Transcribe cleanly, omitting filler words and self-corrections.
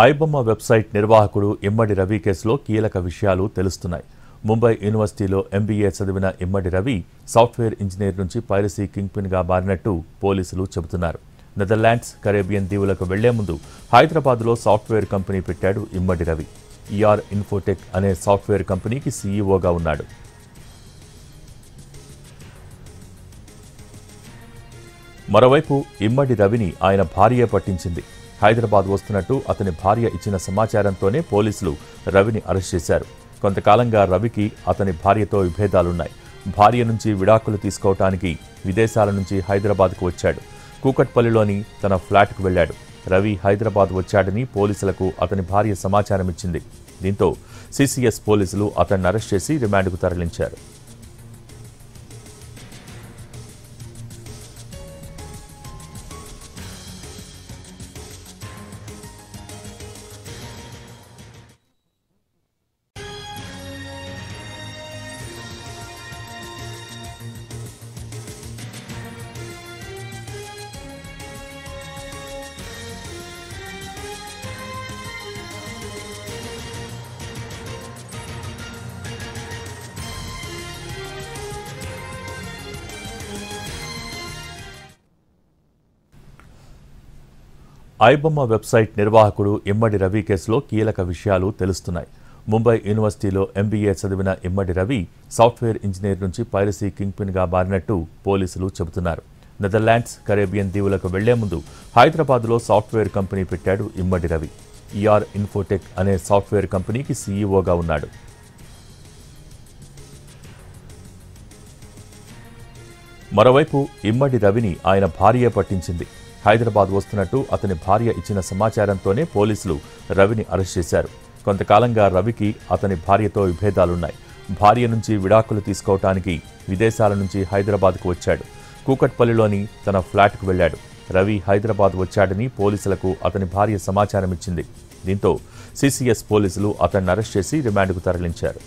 IBomma website నిర్వాహకుడు ఇమ్మడి రవి కేసులో కీలక విషయాలు తెలుస్తున్నాయి. ముంబై యూనివర్సిటీలో ఎంబీఏ చదివిన ఇమ్మడి రవి సాఫ్ట్వేర్ ఇంజనీర్ నుంచి పైరసీ కింగ్ పిన్ గా మారినట్టు పోలీసులు చెబుతున్నారు. నెదర్లాండ్స్, కరేబియన్ దీవులకు వెళ్లే ముందు హైదరాబాద్లో సాఫ్ట్వేర్ కంపెనీ పెట్టాడు ఇమ్మడి రవి. ఈఆర్ ఇన్ఫోటెక్ అనే సాఫ్ట్వేర్ కంపెనీకి సీఈఓగా ఉన్నాడు. మరోవైపు ఇమ్మడి రవిని ఆయన భార్య పట్టించింది. హైదరాబాద్ వస్తున్నట్టు అతని భార్య ఇచ్చిన సమాచారంతోనే పోలీసులు రవిని అరెస్ట్ చేశారు. కొంతకాలంగా రవికి అతని భార్యతో విభేదాలున్నాయి. భార్య నుంచి విడాకులు తీసుకోవటానికి విదేశాల నుంచి హైదరాబాద్కు వచ్చాడు. కూకట్పల్లిలోని తన ఫ్లాట్కు వెళ్లాడు. రవి హైదరాబాద్ వచ్చాడని పోలీసులకు అతని భార్య సమాచారం ఇచ్చింది. దీంతో సిసిఎస్ పోలీసులు అతన్ని అరెస్ట్ చేసి రిమాండ్కు తరలించారు. ఐబొమ్మ వెబ్సైట్ నిర్వాహకుడు ఇమ్మడి రవి కేసులో కీలక విషయాలు తెలుస్తున్నాయి. ముంబై యూనివర్సిటీలో ఎంబీఏ చదివిన ఇమ్మడి రవి సాఫ్ట్వేర్ ఇంజనీర్ నుంచి పైరసీ కింగ్ పిన్ గా మారినట్టు పోలీసులు చెబుతున్నారు. నెదర్లాండ్స్, కరేబియన్ దీవులకు వెళ్లే ముందు హైదరాబాద్లో సాఫ్ట్వేర్ కంపెనీ పెట్టాడు ఇమ్మడి రవి. ఈఆర్ ఇన్ఫోటెక్ అనే సాఫ్ట్వేర్ కంపెనీకి సీఈఓగా ఉన్నాడు. మరోవైపు ఇమ్మడి రవిని ఆయన భార్య పట్టించింది. హైదరాబాద్ వస్తున్నట్టు అతని భార్య ఇచ్చిన సమాచారంతోనే పోలీసులు రవిని అరెస్ట్ చేశారు. కొంతకాలంగా రవికి అతని భార్యతో విభేదాలున్నాయి. భార్య నుంచి విడాకులు తీసుకోవటానికి విదేశాల నుంచి హైదరాబాద్కు వచ్చాడు. కూకట్పల్లిలోని తన ఫ్లాట్కు వెళ్లాడు. రవి హైదరాబాద్ వచ్చాడని పోలీసులకు అతని భార్య సమాచారం ఇచ్చింది. దీంతో సిసిఎస్ పోలీసులు అతన్ని అరెస్ట్ చేసి రిమాండ్కు తరలించారు.